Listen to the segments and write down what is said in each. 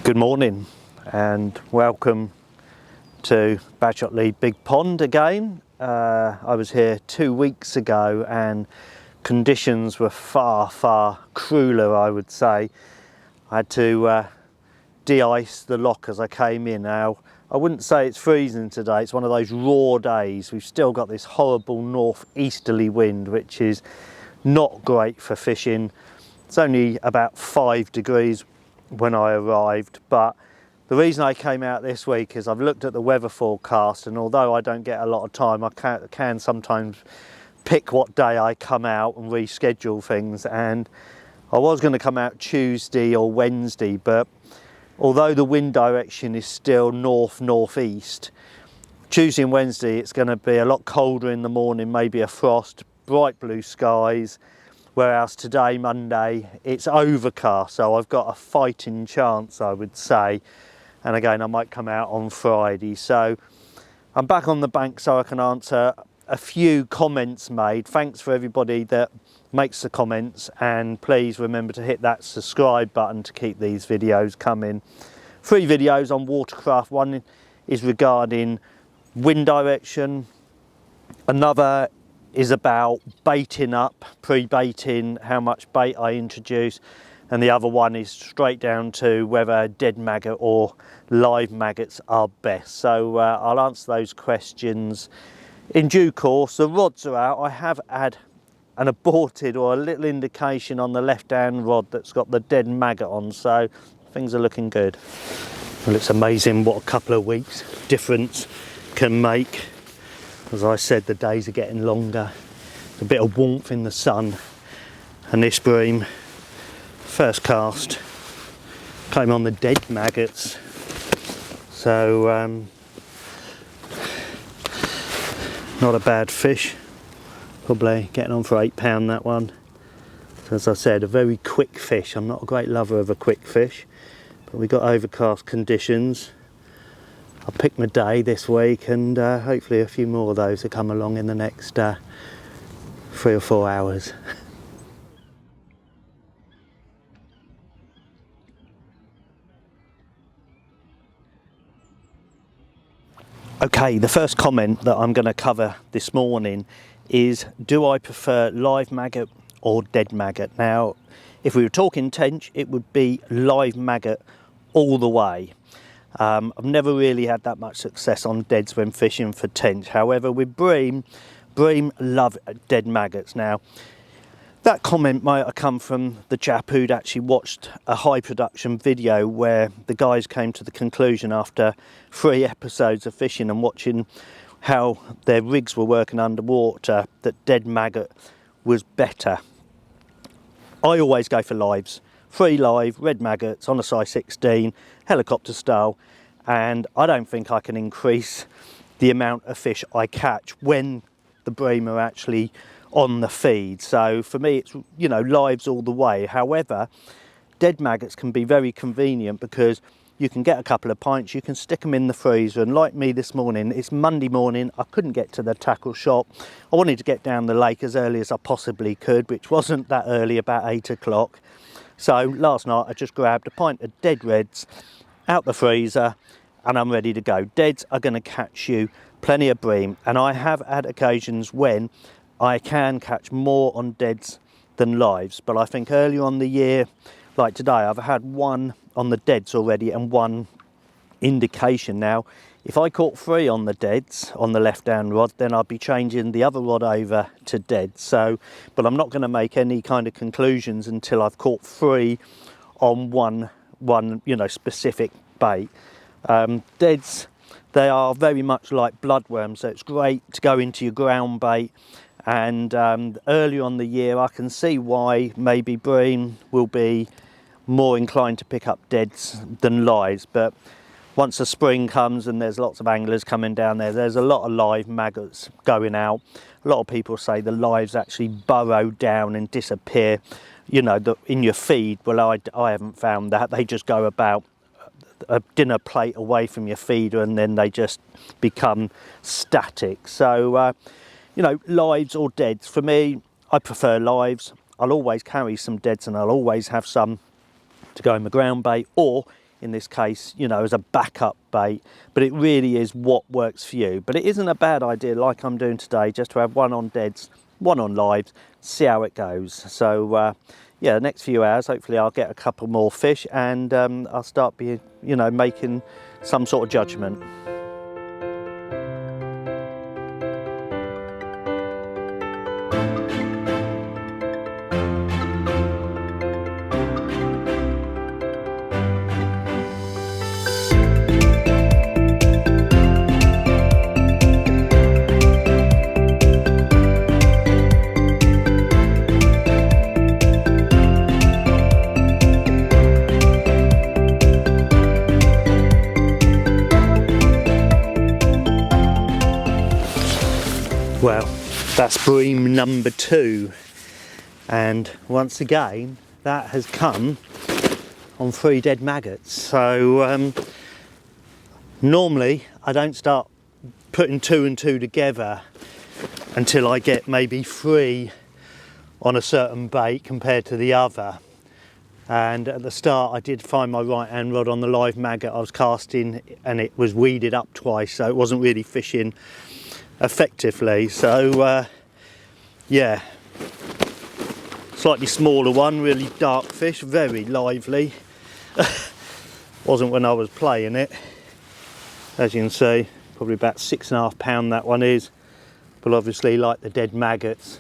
Good morning and welcome to Badshot Lea Big Pond again. I was here 2 weeks ago and conditions were far crueler, I would say. I had to de-ice the lock as I came in. Now, I wouldn't say it's freezing today, it's one of those raw days. We've still got this horrible northeasterly wind, which is not great for fishing. It's only about 5 degrees when I arrived, but the reason I came out this week is I've looked at the weather forecast, and although I don't get a lot of time, I can sometimes pick what day I come out and reschedule things. And I was going to come out Tuesday or Wednesday, but although the wind direction is still northeast, Tuesday and Wednesday it's going to be a lot colder in the morning, maybe a frost, bright blue skies. Whereas today, Monday, it's overcast, so I've got a fighting chance, I would say. And again, I might come out on Friday. So I'm back on the bank so I can answer a few comments made. Thanks for everybody that makes the comments, and please remember to hit that subscribe button to keep these videos coming. 3 videos on Watercraft. One is regarding wind direction. Another is about baiting up, pre-baiting, how much bait I introduce, and the other one is straight down to whether dead maggot or live maggots are best. So I'll answer those questions in due course. The rods are out. I have had an aborted or a little indication on the left hand rod that's got the dead maggot on, so things are looking good. Well, it's amazing what a couple of weeks difference can make. As I said, the days are getting longer. There's a bit of warmth in the sun, and this bream, first cast, came on the dead maggots. So not a bad fish. Probably getting on for £8 that one. So as I said, a very quick fish. I'm not a great lover of a quick fish, but we got overcast conditions. I'll pick my day this week, and hopefully a few more of those will come along in the next 3 or 4 hours. Okay, the first comment that I'm going to cover this morning is, do I prefer live maggot or dead maggot? Now, if we were talking tench, it would be live maggot all the way. I've never really had that much success on deads when fishing for tench. However, with bream love dead maggots. Now, that comment might have come from the chap who'd actually watched a high production video where the guys came to the conclusion after 3 episodes of fishing and watching how their rigs were working underwater that dead maggot was better. I always go for lives. 3 live red maggots on a size 16, helicopter style, and I don't think I can increase the amount of fish I catch when the bream are actually on the feed. So for me, it's, you know, lives all the way. However, dead maggots can be very convenient because you can get a couple of pints, you can stick them in the freezer, and like me this morning, it's Monday morning, I couldn't get to the tackle shop. I wanted to get down the lake as early as I possibly could, which wasn't that early, about 8 o'clock. So last night I just grabbed a pint of dead reds out the freezer and I'm ready to go. Deads are going to catch you plenty of bream, and I have had occasions when I can catch more on deads than lives, but I think earlier on the year, like today, I've had 1 on the deads already and 1 indication. Now, if I caught 3 on the deads on the left hand rod, then I'd be changing the other rod over to dead. So, but I'm not going to make any kind of conclusions until I've caught 3 on one you know, specific bait. Deads, they are very much like bloodworms, so it's great to go into your ground bait. And earlier on the year, I can see why maybe bream will be more inclined to pick up deads than lives. But once the spring comes and there's lots of anglers coming down there, there's a lot of live maggots going out. A lot of people say the lives actually burrow down and disappear, you know, in your feed. Well, I haven't found that. They just go about a dinner plate away from your feeder and then they just become static. So, you know, lives or deads. For me, I prefer lives. I'll always carry some deads and I'll always have some to go in my ground bait, or in this case, you know, as a backup bait, but it really is what works for you. But it isn't a bad idea, like I'm doing today, just to have one on deads, one on lives, see how it goes. So yeah, the next few hours, hopefully I'll get a couple more fish, and I'll start being, you know, making some sort of judgment. Well, that's bream number 2, and once again that has come on 3 dead maggots. So normally I don't start putting 2 and 2 together until I get maybe 3 on a certain bait compared to the other. And at the start I did find my right hand rod on the live maggot I was casting, and it was weeded up twice, so it wasn't really fishing effectively. So yeah, slightly smaller one, really dark fish, very lively. Wasn't when I was playing it. As you can see, probably about 6.5 pound that one is, but obviously, like the dead maggots,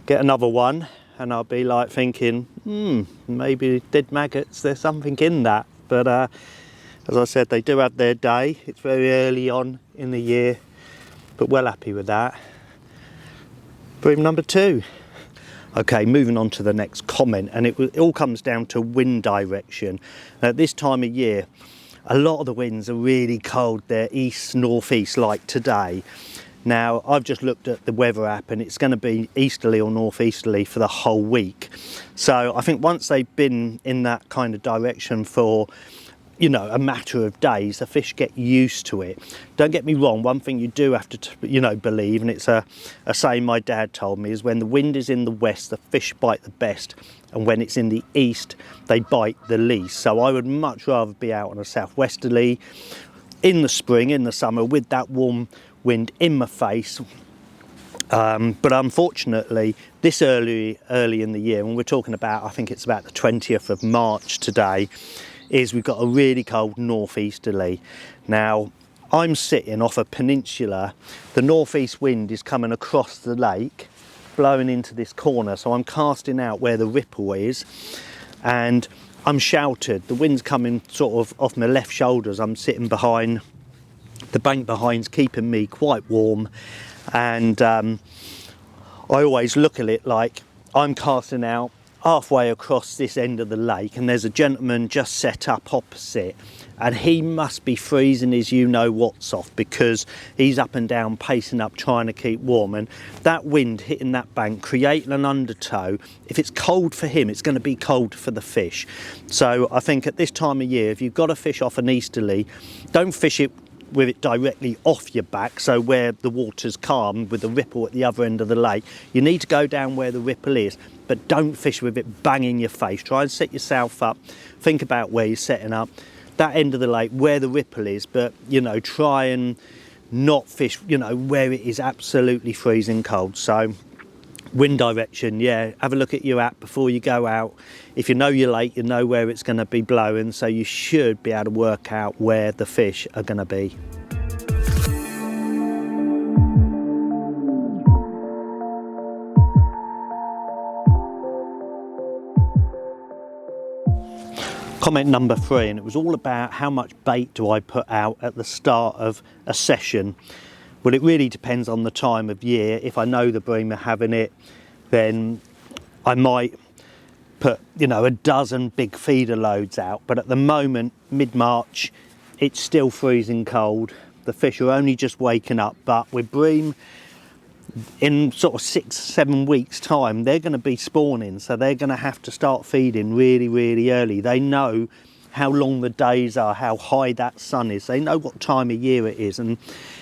get another one and I'll be like thinking, maybe dead maggots, there's something in that. But as I said, they do have their day. It's very early on in the year, but well happy with that. Bream number 2. Okay, moving on to the next comment, and it all comes down to wind direction. At this time of year, a lot of the winds are really cold. They're east, northeast, like today. Now, I've just looked at the weather app, and it's going to be easterly or northeasterly for the whole week. So I think once they've been in that kind of direction for, you know, a matter of days, the fish get used to it. Don't get me wrong, one thing you do have to, you know, believe, and it's a saying my dad told me, is when the wind is in the west, the fish bite the best, and when it's in the east, they bite the least. So I would much rather be out on a southwesterly in the spring, in the summer, with that warm wind in my face. But unfortunately, this early in the year, when we're talking about, I think it's about the 20th of March today, is we've got a really cold northeasterly. Now, I'm sitting off a peninsula. The northeast wind is coming across the lake, blowing into this corner, so I'm casting out where the ripple is, and I'm sheltered. The wind's coming sort of off my left shoulders. I'm sitting behind the bank behind's keeping me quite warm, and I always look at it like I'm casting out halfway across this end of the lake, and there's a gentleman just set up opposite, and he must be freezing his you-know-what's off, because he's up and down pacing up trying to keep warm, and that wind hitting that bank creating an undertow. If it's cold for him, it's going to be cold for the fish. So I think at this time of year, if you've got to fish off an easterly, don't fish it with it directly off your back, so where the water's calm with the ripple at the other end of the lake. You need to go down where the ripple is, but don't fish with it banging your face. Try and set yourself up, think about where you're setting up, that end of the lake where the ripple is, but you know, try and not fish, you know, where it is absolutely freezing cold. So wind direction, yeah, have a look at your app before you go out. If you know your lake, you know where it's going to be blowing, so you should be able to work out where the fish are going to be. Comment number 3, and it was all about how much bait do I put out at the start of a session. Well, it really depends on the time of year. If I know the bream are having it, then I might put, you know, a dozen big feeder loads out. But at the moment, mid-March, it's still freezing cold. The fish are only just waking up, but with bream, in sort of 6-7 weeks time, they're going to be spawning, so they're going to have to start feeding really, really early. They know how long the days are, how high that sun is. They know what time of year it is, and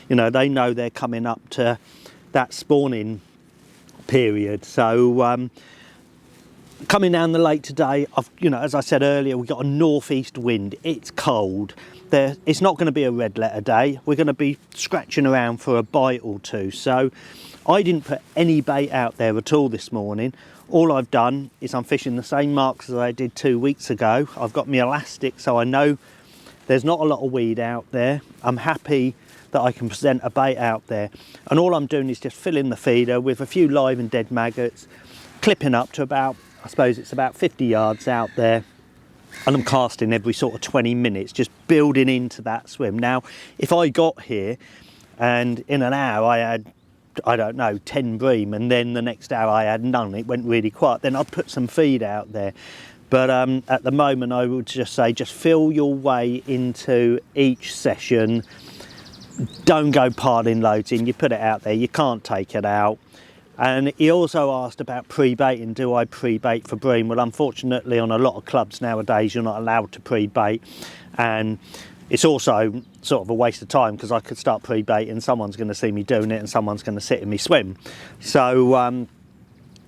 you know, they know they're coming up to that spawning period. So coming down the lake today, you know, as I said earlier, we've got a northeast wind. It's cold. It's not going to be a red letter day. We're going to be scratching around for a bite or two. So I didn't put any bait out there at all this morning. All I've done is I'm fishing the same marks as I did 2 weeks ago. I've got my elastic, so I know there's not a lot of weed out there. I'm happy that I can present a bait out there. And all I'm doing is just filling the feeder with a few live and dead maggots, clipping up to about, I suppose it's about 50 yards out there. And I'm casting every sort of 20 minutes, just building into that swim. Now, if I got here and in an hour I had, I don't know, 10 bream, and then the next hour I had none, it went really quiet, then I'd put some feed out there. But at the moment I would just say, just fill your way into each session. Don't go piling loads in. You put it out there, you can't take it out. And he also asked about pre-baiting. Do I pre-bait for bream? Well, unfortunately, on a lot of clubs nowadays, you're not allowed to pre-bait. And it's also sort of a waste of time, because I could start pre-baiting, someone's going to see me doing it and someone's going to sit in me swim. So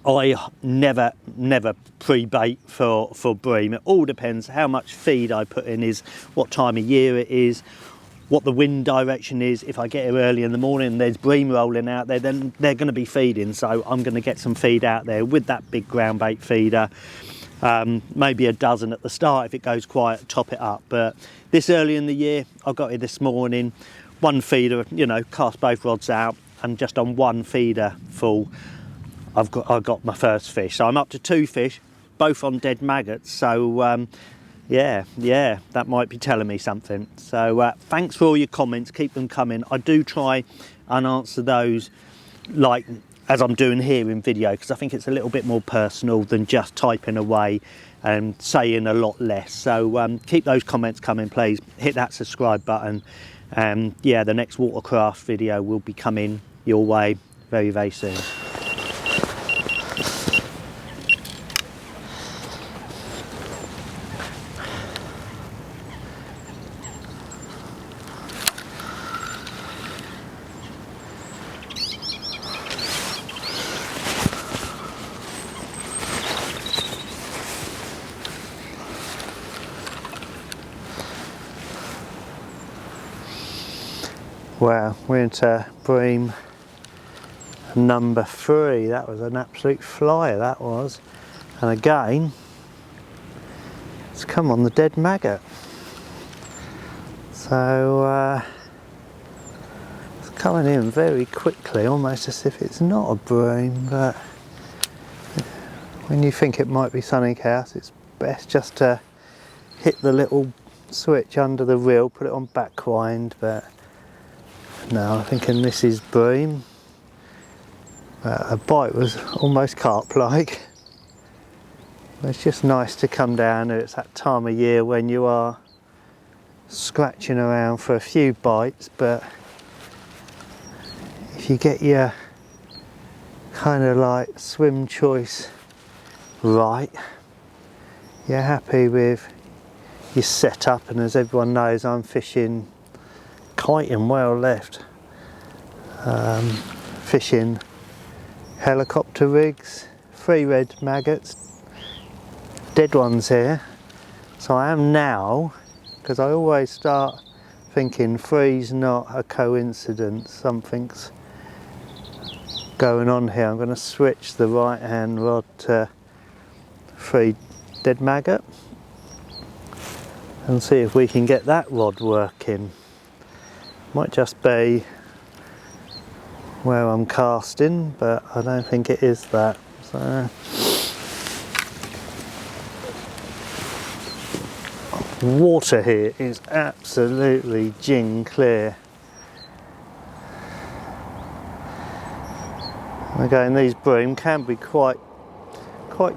I never pre-bait for bream. It all depends how much feed I put in, is what time of year it is, what the wind direction is. If I get here early in the morning and there's bream rolling out there, then they're going to be feeding, so I'm going to get some feed out there with that big ground bait feeder. Maybe a dozen at the start. If it goes quiet, top it up. But this early in the year, I got here this morning, one feeder, you know, cast both rods out, and just on one feeder full I got my first fish. So I'm up to 2 fish, both on dead maggots. So yeah, that might be telling me something. So thanks for all your comments, keep them coming. I do try and answer those, like as I'm doing here in video, because I think it's a little bit more personal than just typing away and saying a lot less. So keep those comments coming, please. Hit that subscribe button, and yeah, the next Watercraft video will be coming your way very, very soon. Wow, we're into bream number 3. That was an absolute flyer, that was. And again, it's come on the dead maggot. So it's coming in very quickly, almost as if it's not a bream, but when you think it might be something else, it's best just to hit the little switch under the reel, put it on back wind. But no, I'm thinking this is bream. The bite was almost carp-like. It's just nice to come down. It's that time of year when you are scratching around for a few bites, but if you get your kind of like swim choice right, you're happy with your setup. And as everyone knows, I'm fishing kiting well left, fishing helicopter rigs, 3 red maggots, dead ones here. So I am now, because I always start thinking 3's not a coincidence, something's going on here. I'm going to switch the right hand rod to 3 dead maggot and see if we can get that rod working. Might just be where I'm casting, but I don't think it is that. So water here is absolutely gin clear. Again, these bream can be quite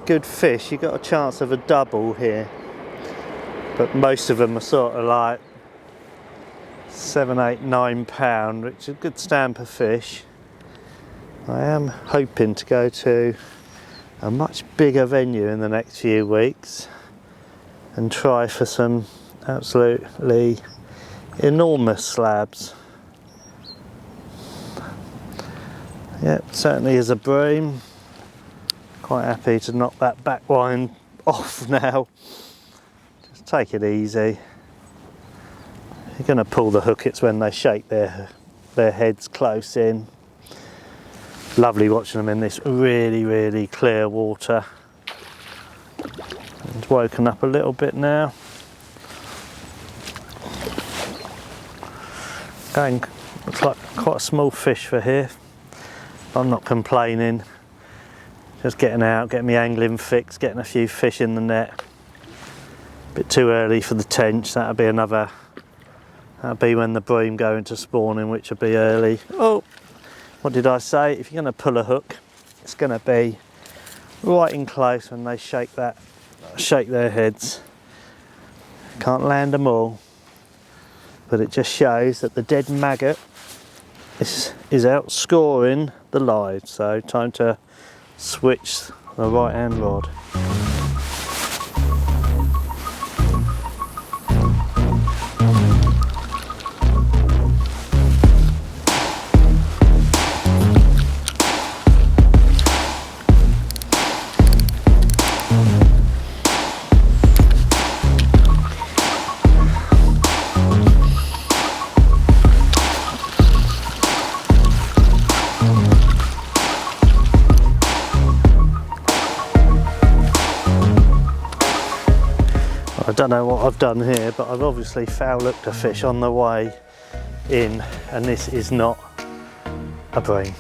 good fish. You got a chance of a double here, but most of them are sort of like 7, 8, 9 pound, which is a good stamp of fish. I am hoping to go to a much bigger venue in the next few weeks and try for some absolutely enormous slabs. Yep, certainly is a bream. Quite happy to knock that back wind off now. Just take it easy. You're going to pull the hook, it's when they shake their heads close in. Lovely watching them in this really clear water. It's woken up a little bit now. Going, looks like quite a small fish for here. I'm not complaining. Just getting out, getting my angling fix, getting a few fish in the net. Bit too early for the tench. That'll be when the bream go into spawning, which will be early. Oh, what did I say? If you're going to pull a hook, it's going to be right in close when they shake their heads. Can't land them all, but it just shows that the dead maggot is outscoring the live. So time to switch the right hand rod. I don't know what I've done here, but I've obviously foul-hooked a fish on the way in, and this is not a bream.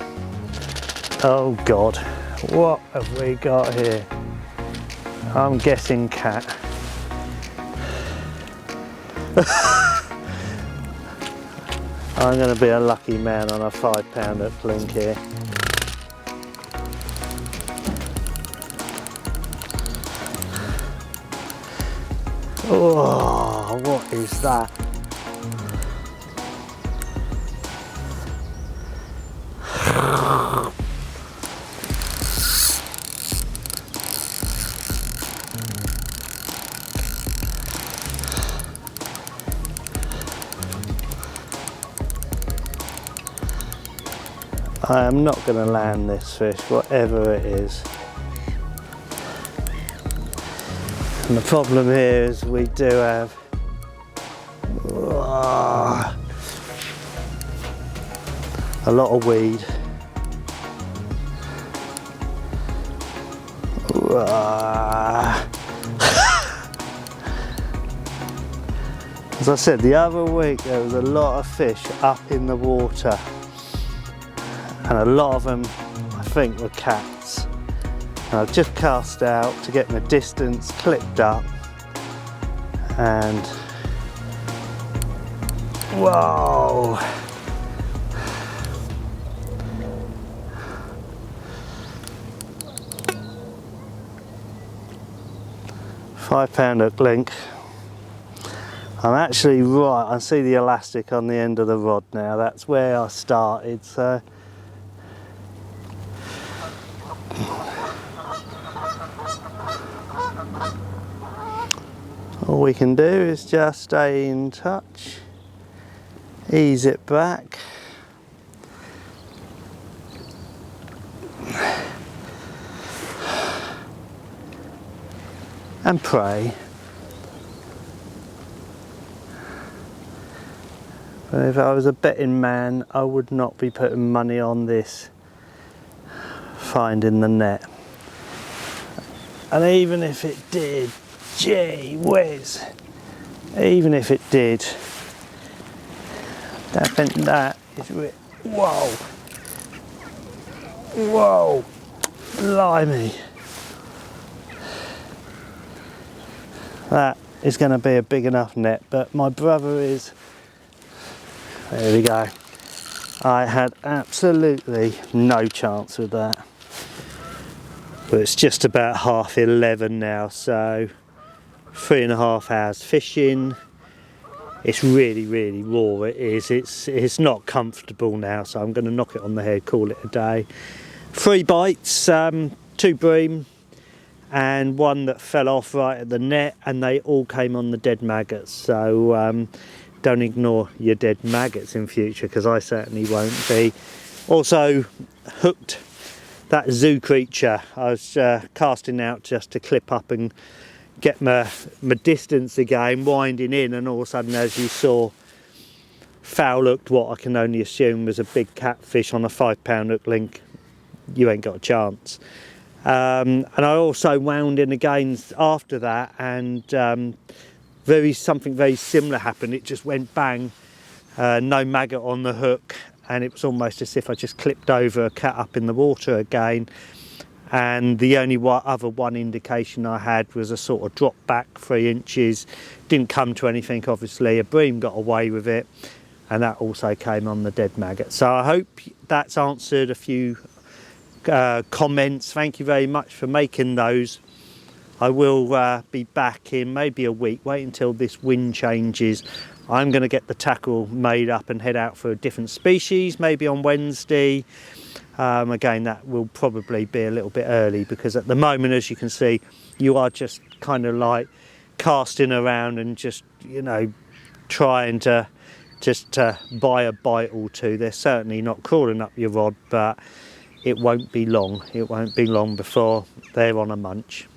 Oh God, what have we got here? I'm guessing cat. I'm going to be a lucky man on a 5-pound hook link here. Oh, what is that? I am not going to land this fish, whatever it is. And the problem here is we do have a lot of weed. As I said, the other week there was a lot of fish up in the water, and a lot of them I think were cats. And I've just cast out to get my distance clipped up, and whoa! £5 hook link. I'm actually right, I see the elastic on the end of the rod now. That's where I started, so all we can do is just stay in touch, ease it back, and pray. But if I was a betting man, I would not be putting money on this finding the net. And even if it did, gee whiz, even if it did, that is whoa, whoa, blimey. That is going to be a big enough net, but my brother is, there we go. I had absolutely no chance with that. But it's just about 11:30 now, so 3.5 hours fishing. It's really raw, it is. It's not comfortable now, so I'm going to knock it on the head, call it a day. 3 bites, 2 bream and 1 that fell off right at the net, and they all came on the dead maggots. So don't ignore your dead maggots in future, because I certainly won't be. Also hooked that zoo creature. I was casting out just to clip up and get my distance again, winding in, and all of a sudden, as you saw, foul hooked what I can only assume was a big catfish on a 5-pound hook link. You ain't got a chance. And I also wound in again after that, and something very similar happened. It just went bang, no maggot on the hook, and it was almost as if I just clipped over a cat up in the water again. And the only other one indication I had was a sort of drop back 3 inches. Didn't come to anything, obviously. A bream got away with it, and that also came on the dead maggot. So I hope that's answered a few comments. Thank you very much for making those. I will be back in maybe a week. Wait until this wind changes. I'm going to get the tackle made up and head out for a different species, maybe on Wednesday. Again, that will probably be a little bit early, because at the moment, as you can see, you are just kind of like casting around and just, you know, trying to just buy a bite or two. They're certainly not crawling up your rod, but it won't be long. It won't be long before they're on a munch.